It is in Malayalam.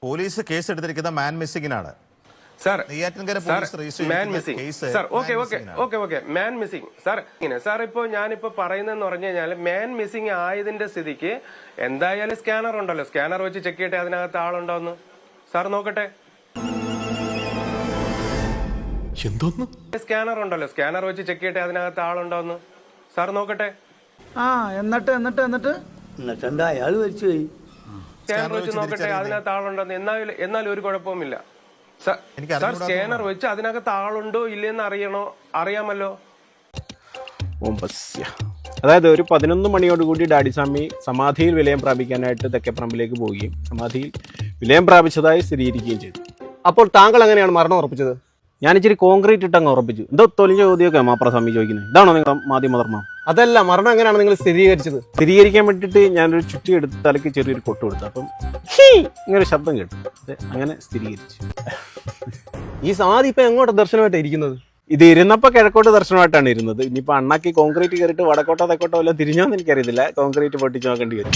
പോലീസ് കേസ് എടുത്തിരിക്കുന്ന മാൻ മിസ്സിംഗിനാണ്. സാർ മാൻ മിസ്സിംഗ് സാർ ഇങ്ങനെ സാർ ഇപ്പൊ ഞാനിപ്പോ പറയുന്നതെന്ന് പറഞ്ഞു കഴിഞ്ഞാൽ മാൻ മിസ്സിംഗ് ആയതിന്റെ സ്ഥിതിക്ക് എന്തായാലും സ്കാനർ ഉണ്ടല്ലോ, സ്കാനർ വെച്ച് ചെക്ക് ചെയ്യട്ടെ അതിനകത്ത് ആളുണ്ടോന്ന്. സാർ നോക്കട്ടെ. സ്കാനർ ഉണ്ടല്ലോ, സ്കാനർ വെച്ച് ചെക്ക് ചെയ്യട്ടെ അതിനകത്ത് ആളുണ്ടോന്ന്. സാർ നോക്കട്ടെ. എന്നിട്ട് അയാൾ മരിച്ചു പോയി. സ്കാനർ വെച്ച് നോക്കട്ടെ അതിനകത്ത് ആളുണ്ടോന്ന്. എന്നാലും ഒരു കുഴപ്പവുമില്ല സാർ. സ്കാനർ വെച്ച് അതിനകത്ത് ആളുണ്ടോ ഇല്ലെന്ന് അറിയാമല്ലോ. അതായത് ഒരു 11 മണിയോടുകൂടി ഡാഡിസ്വാമി സമാധിയിൽ വിലയം പ്രാപിക്കാനായിട്ട് തെക്കേപ്പറമ്പിലേക്ക് പോവുകയും സമാധിയിൽ വിലയം പ്രാപിച്ചതായി സ്ഥിരീകരിക്കുകയും ചെയ്തു. അപ്പോൾ താങ്കൾ എങ്ങനെയാണ് മരണം ഉറപ്പിച്ചത്? ഞാൻ ഇച്ചിരി കോൺക്രീറ്റ് ഇട്ടങ്ങ് ഉറപ്പിച്ചു. എന്തോ തൊലിഞ്ഞ ചോദ്യമൊക്കെ മാപ്രസ്വാമി ചോദിക്കുന്നത്. ഇതാണോ നിങ്ങൾ മാധ്യമധർമ്മം? അതല്ല, മരണം എങ്ങനെയാണ് നിങ്ങൾ സ്ഥിരീകരിച്ചത്? സ്ഥിരീകരിക്കാൻ വേണ്ടിയിട്ട് ഞാനൊരു ചുറ്റി എടുത്ത് തലയ്ക്ക് ചെറിയൊരു കൊട്ട് കൊടുത്തു. അപ്പം ഇങ്ങനെ ശബ്ദം കേട്ടു. അങ്ങനെ സ്ഥിരീകരിച്ചു. ഈ സമാധി ഇപ്പൊ എങ്ങോട്ട് ദർശനമായിട്ട് ഇരിക്കുന്നത്? ഇത് ഇരുന്നപ്പോൾ കിഴക്കോട്ട് ദർശനമായിട്ടാണ് ഇരുന്നത്. ഇനിയിപ്പോൾ അണ്ണാക്കി കോൺക്രീറ്റ് കയറിയിട്ട് വടക്കോട്ടോ തെക്കോട്ടോ വല്ല തിരിഞ്ഞോന്ന് എനിക്കറിയത്തില്ല. കോൺക്രീറ്റ് പൊട്ടിച്ച് നോക്കേണ്ടി വരും.